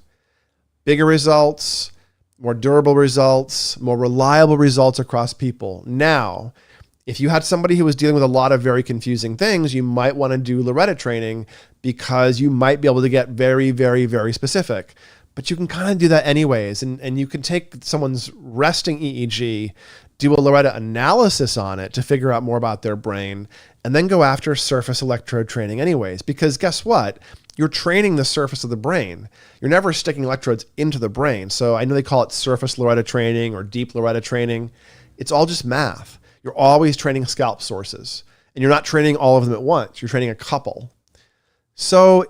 Bigger results, more durable results, more reliable results across people. Now, if you had somebody who was dealing with a lot of very confusing things, you might want to do LORETA training because you might be able to get very, very, very specific. But you can kind of do that anyways. And you can take someone's resting EEG, do a LORETA analysis on it to figure out more about their brain, and then go after surface electrode training anyways. Because guess what? You're training the surface of the brain. You're never sticking electrodes into the brain. So I know they call it surface LORETA training or deep LORETA training. It's all just math. You're always training scalp sources. And you're not training all of them at once. You're training a couple. So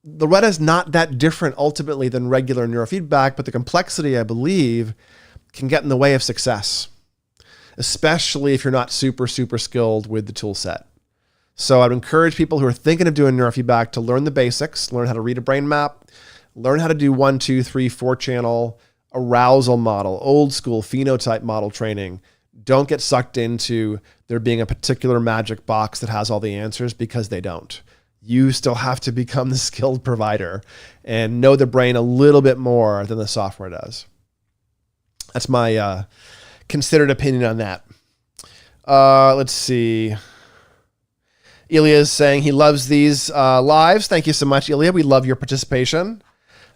LORETA is not that different ultimately than regular neurofeedback, but the complexity, I believe, can get in the way of success, especially if you're not super, super skilled with the tool set. So I'd encourage people who are thinking of doing neurofeedback to learn the basics, learn how to read a brain map, learn how to do 1, 2, 3, 4 channel arousal model, old school phenotype model training. Don't get sucked into there being a particular magic box that has all the answers, because they don't. You still have to become the skilled provider and know the brain a little bit more than the software does. That's my considered opinion on that. Let's see. Ilya is saying he loves these lives. Thank you so much, Ilya. We love your participation.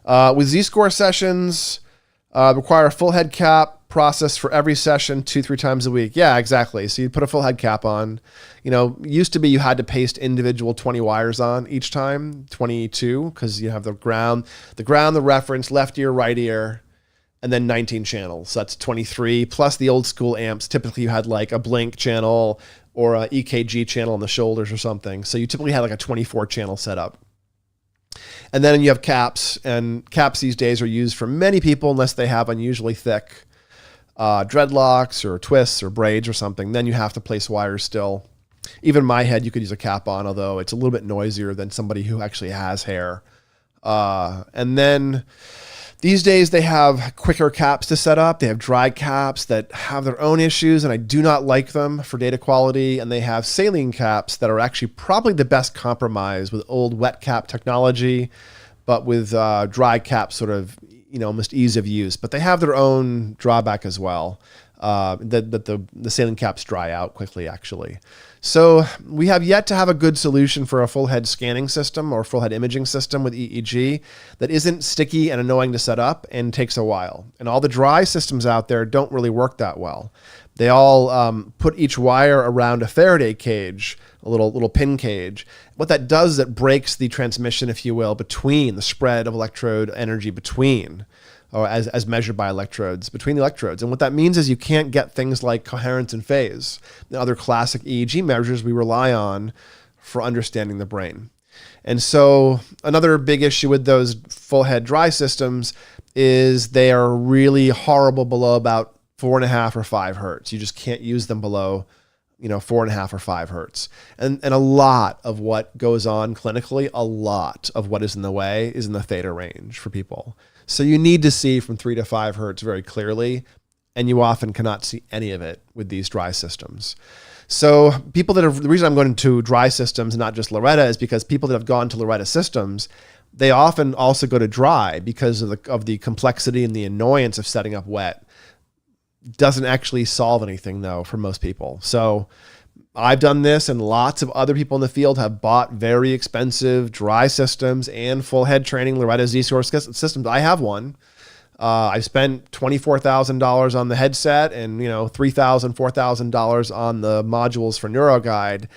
With Z-score sessions, require a full head cap process for every session 2-3 times a week. Yeah, exactly. So you put a full head cap on. You know, used to be you had to paste individual 20 wires on each time, 22, because you have the ground, the reference, left ear, right ear, and then 19 channels. So that's 23, plus the old school amps. Typically you had like a blink channel or a EKG channel on the shoulders or something. So you typically had like a 24 channel setup. And then you have caps, and caps these days are used for many people unless they have unusually thick dreadlocks or twists or braids or something, then you have to place wires still. Even my head, you could use a cap on, although it's a little bit noisier than somebody who actually has hair. And then these days they have quicker caps to set up. They have dry caps that have their own issues, and I do not like them for data quality. And they have saline caps that are actually probably the best compromise with old wet cap technology, but with dry caps sort of, almost ease of use. But they have their own drawback as well. The saline caps dry out quickly, actually. So we have yet to have a good solution for a full head scanning system or full head imaging system with EEG that isn't sticky and annoying to set up and takes a while. And all the dry systems out there don't really work that well. They all put each wire around a Faraday cage, a little pin cage. What that does is it breaks the transmission, if you will, between the spread of electrode energy between, or as measured by electrodes, between the electrodes. And what that means is you can't get things like coherence and phase, the other classic EEG measures we rely on for understanding the brain. And so another big issue with those full head dry systems is they are really horrible below about 4.5 or 5 hertz. You just can't use them below 4.5 or 5 hertz. And a lot of what goes on clinically, a lot of what is in the way is in the theta range for people. So you need to see from 3 to 5 hertz very clearly, and you often cannot see any of it with these dry systems. So the reason I'm going to dry systems, not just LORETA, is because people that have gone to LORETA systems, they often also go to dry because of the complexity and the annoyance of setting up wet. Doesn't actually solve anything though for most people. So I've done this, and lots of other people in the field have bought very expensive dry systems and full head training LORETA Z-Source systems. I have one. I spent $24,000 on the headset and $3,000, $4,000 on the modules for NeuroGuide.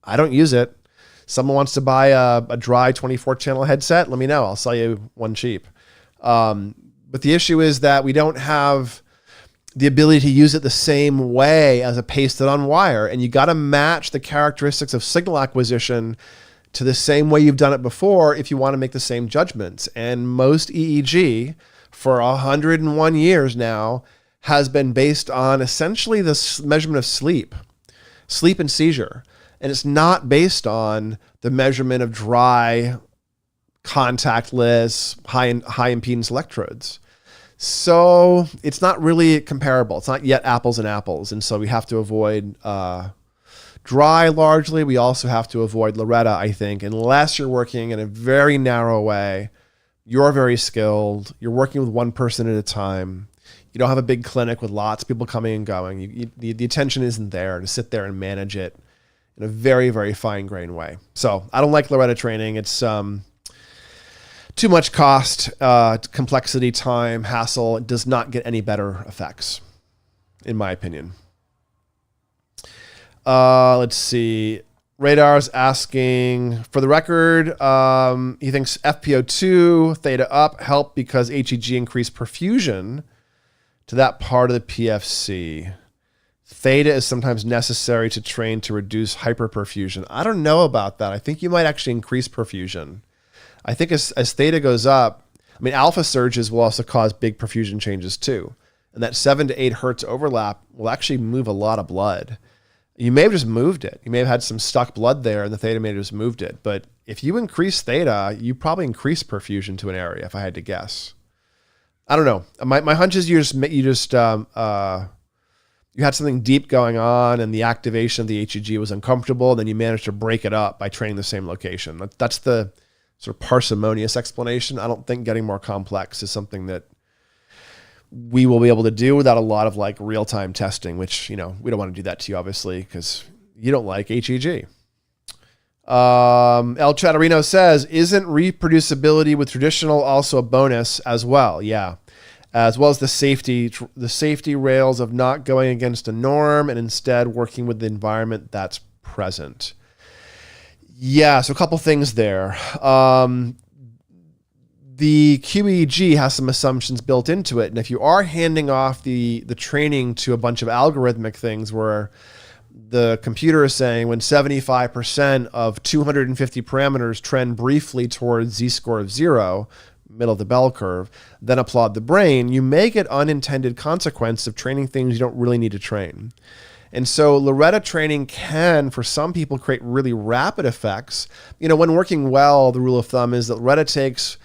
I don't use it. Someone wants to buy a dry 24-channel headset, let me know. I'll sell you one cheap. But the issue is that we don't have the ability to use it the same way as a pasted on wire. And you got to match the characteristics of signal acquisition to the same way you've done it before if you want to make the same judgments. And most EEG for 101 years now has been based on essentially the measurement of sleep and seizure. And it's not based on the measurement of dry, contactless, high impedance electrodes. So it's not really comparable. It's not yet apples and apples. And so we have to avoid dry largely. We also have to avoid LORETA, I think, unless you're working in a very narrow way. You're very skilled. You're working with one person at a time. You don't have a big clinic with lots of people coming and going. The attention isn't there to sit there and manage it in a very, very fine-grained way. So I don't like LORETA training. It's too much cost, complexity, time, hassle. It does not get any better effects, in my opinion. Let's see. Radar's asking, for the record, he thinks FPO2, theta up, help because HEG increased perfusion to that part of the PFC. Theta is sometimes necessary to train to reduce hyperperfusion. I don't know about that. I think you might actually increase perfusion. I think as theta goes up, alpha surges will also cause big perfusion changes too. And that 7 to 8 hertz overlap will actually move a lot of blood. You may have just moved it. You may have had some stuck blood there and the theta may have just moved it. But if you increase theta, you probably increase perfusion to an area, if I had to guess. I don't know. My hunch is you had something deep going on and the activation of the HEG was uncomfortable. And then you managed to break it up by training the same location. That's the sort of parsimonious explanation. I don't think getting more complex is something that we will be able to do without a lot of real-time testing, which, we don't want to do that to you, obviously, because you don't like HEG. El Chatterino says, isn't reproducibility with traditional also a bonus as well? Yeah. As well as the safety rails of not going against a norm and instead working with the environment that's present. Yeah, so a couple things there. The QEEG has some assumptions built into it. And if you are handing off the training to a bunch of algorithmic things where the computer is saying when 75% of 250 parameters trend briefly towards z-score of 0, middle of the bell curve, then applaud the brain, you may get unintended consequence of training things you don't really need to train. And so LORETA training can, for some people, create really rapid effects. When working well, the rule of thumb is that LORETA takes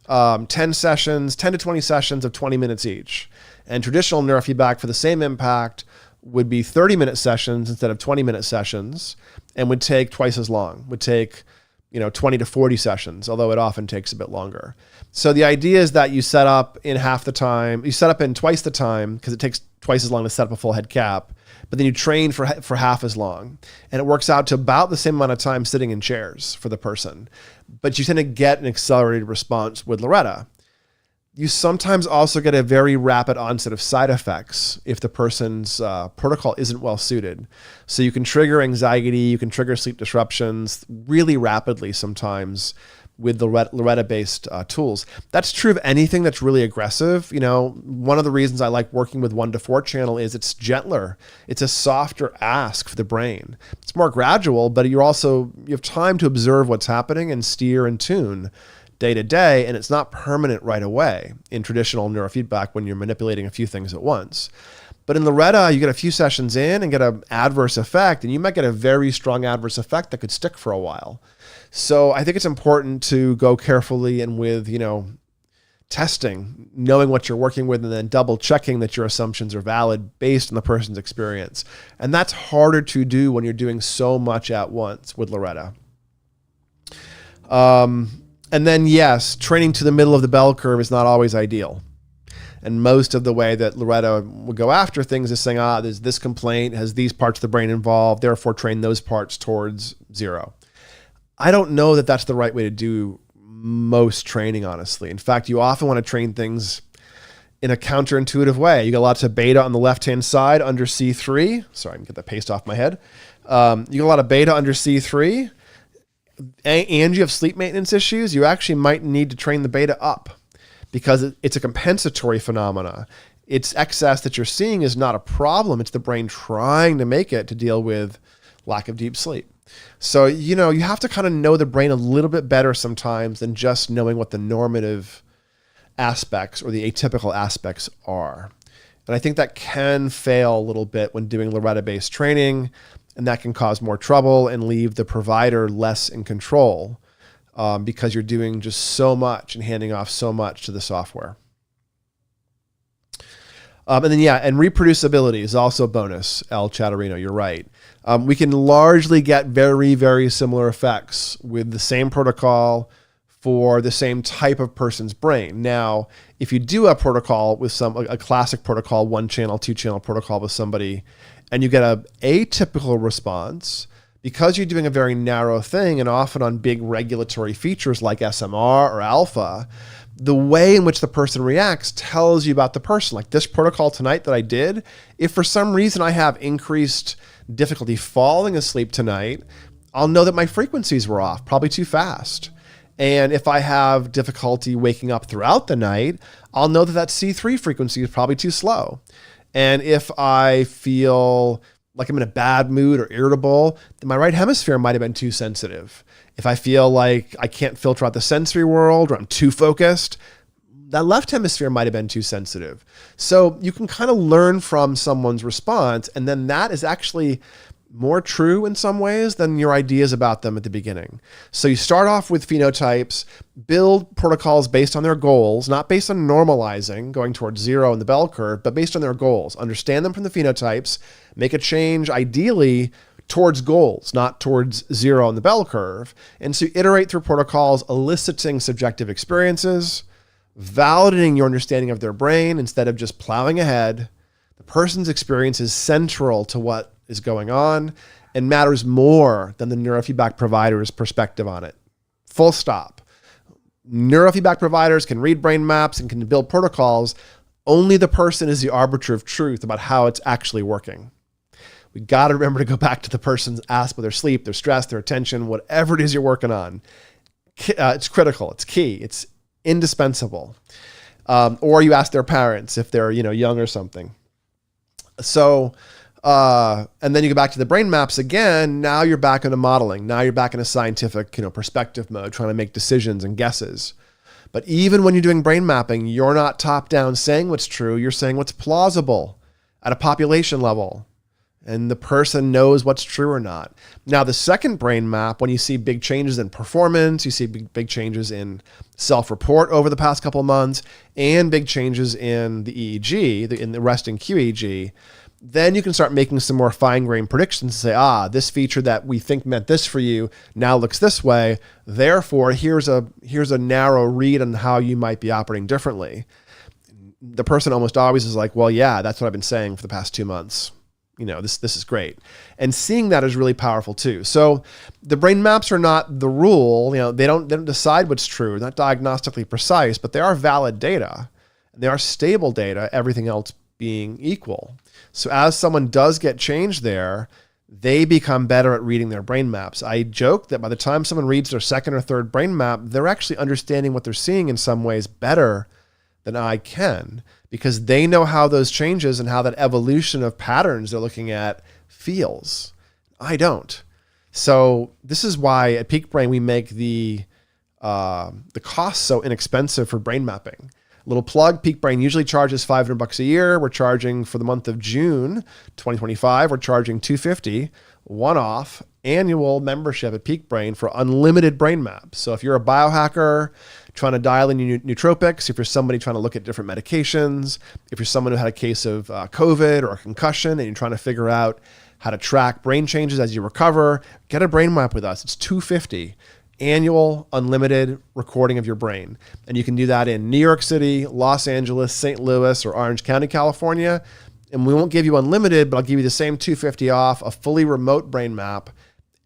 10 to 20 sessions of 20 minutes each. And traditional neurofeedback for the same impact would be 30-minute sessions instead of 20-minute sessions, and would take twice as long, would take 20 to 40 sessions, although it often takes a bit longer. So the idea is that you set up in half the time, you set up in twice the time, because it takes twice as long to set up a full head cap, but then you train for half as long. And it works out to about the same amount of time sitting in chairs for the person. But you tend to get an accelerated response with LORETA. You sometimes also get a very rapid onset of side effects if the person's protocol isn't well suited. So you can trigger anxiety, you can trigger sleep disruptions really rapidly sometimes with the LORETA-based tools. That's true of anything that's really aggressive. One of the reasons I like working with 1 to 4 channel is it's gentler. It's a softer ask for the brain. It's more gradual, but you have time to observe what's happening and steer and tune day to day, and it's not permanent right away in traditional neurofeedback when you're manipulating a few things at once. But in LORETA, you get a few sessions in and get an adverse effect, and you might get a very strong adverse effect that could stick for a while. So I think it's important to go carefully and with, testing, knowing what you're working with, and then double checking that your assumptions are valid based on the person's experience. And that's harder to do when you're doing so much at once with LORETA. And then, yes, training to the middle of the bell curve is not always ideal. And most of the way that LORETA would go after things is saying, there's this complaint, has these parts of the brain involved, therefore train those parts towards 0. I don't know that that's the right way to do most training, honestly. In fact, you often want to train things in a counterintuitive way. You got lots of beta on the left-hand side under C3. Sorry, I can get that paste off my head. You got a lot of beta under C3. And you have sleep maintenance issues, you actually might need to train the beta up because it's a compensatory phenomena. It's excess that you're seeing is not a problem. It's the brain trying to make it to deal with lack of deep sleep. So, you have to kind of know the brain a little bit better sometimes than just knowing what the normative aspects or the atypical aspects are. And I think that can fail a little bit when doing LORETA-based training. And that can cause more trouble and leave the provider less in control because you're doing just so much and handing off so much to the software. And reproducibility is also a bonus, El Chatterino, you're right. We can largely get very, very similar effects with the same protocol for the same type of person's brain. Now, if you do a protocol with a classic protocol, 1-channel, 2-channel protocol with somebody, and you get an atypical response, because you're doing a very narrow thing and often on big regulatory features like SMR or alpha, the way in which the person reacts tells you about the person. Like this protocol tonight that I did, if for some reason I have increased difficulty falling asleep tonight, I'll know that my frequencies were off, probably too fast. And if I have difficulty waking up throughout the night, I'll know that C3 frequency is probably too slow. And if I feel like I'm in a bad mood or irritable, then my right hemisphere might have been too sensitive. If I feel like I can't filter out the sensory world or I'm too focused, that left hemisphere might have been too sensitive. So you can kind of learn from someone's response, and then that is actually more true in some ways than your ideas about them at the beginning. So you start off with phenotypes, build protocols based on their goals, not based on normalizing, going towards 0 in the bell curve, but based on their goals. Understand them from the phenotypes, make a change ideally towards goals, not towards 0 in the bell curve. And so you iterate through protocols, eliciting subjective experiences, validating your understanding of their brain instead of just plowing ahead. The person's experience is central to what is going on and matters more than the neurofeedback provider's perspective on it. Full stop. Neurofeedback providers can read brain maps and can build protocols. Only the person is the arbiter of truth about how it's actually working. We got to remember to go back to the person's ask about their sleep, their stress, their attention, whatever it is you're working on. It's critical. It's key. It's indispensable. Or you ask their parents if they're, young or something. So, and then you go back to the brain maps again. Now you're back into modeling. Now you're back in a scientific, perspective mode, trying to make decisions and guesses. But even when you're doing brain mapping, you're not top down saying what's true. You're saying what's plausible at a population level. And the person knows what's true or not. Now, the second brain map, when you see big changes in performance, you see big changes in self-report over the past couple of months, and big changes in the EEG, in the resting QEEG, then you can start making some more fine-grained predictions and say, this feature that we think meant this for you now looks this way. Therefore, here's a narrow read on how you might be operating differently. The person almost always is like, well, yeah, that's what I've been saying for the past 2 months. This is great. And seeing that is really powerful too. So the brain maps are not the rule. They don't decide what's true. They're not diagnostically precise, but they are valid data. They are stable data, everything else being equal. So as someone does get change there, they become better at reading their brain maps. I joke that by the time someone reads their second or third brain map, they're actually understanding what they're seeing in some ways better than I can, because they know how those changes and how that evolution of patterns they're looking at feels. I don't. So this is why at Peak Brain we make the cost so inexpensive for brain mapping. Little plug, Peak Brain usually charges $500 a year. We're charging for the month of June 2025, we're charging $250 one-off annual membership at Peak Brain for unlimited brain maps. So if you're a biohacker trying to dial in your nootropics, if you're somebody trying to look at different medications, if you're someone who had a case of COVID or a concussion and you're trying to figure out how to track brain changes as you recover, get a brain map with us. It's $250 annual unlimited recording of your brain. And you can do that in New York City, Los Angeles, St. Louis, or Orange County, California. And we won't give you unlimited, but I'll give you the same $250 off a fully remote brain map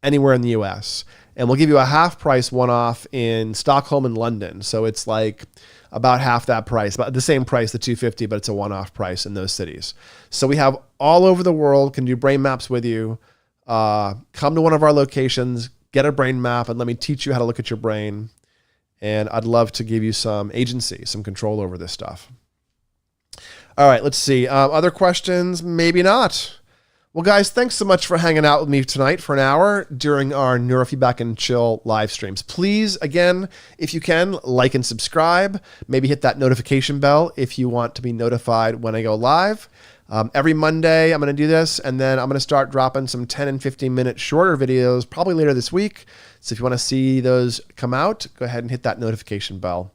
anywhere in the US. And we'll give you a half price one-off in Stockholm and London. So it's like about half that price, about the same price, the $250, but it's a one-off price in those cities. So we have all over the world, can do brain maps with you. Come to one of our locations, get a brain map, and let me teach you how to look at your brain. And I'd love to give you some agency, some control over this stuff. All right, let's see. Other questions? Maybe not. Well, guys, thanks so much for hanging out with me tonight for an hour during our Neurofeedback and Chill live streams. Please, again, if you can, like and subscribe. Maybe hit that notification bell if you want to be notified when I go live. Every Monday, I'm going to do this, and then I'm going to start dropping some 10 and 15-minute shorter videos probably later this week. So if you want to see those come out, go ahead and hit that notification bell.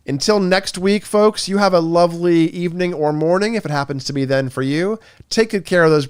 Until next week, folks, you have a lovely evening or morning if it happens to be then for you. Take good care of those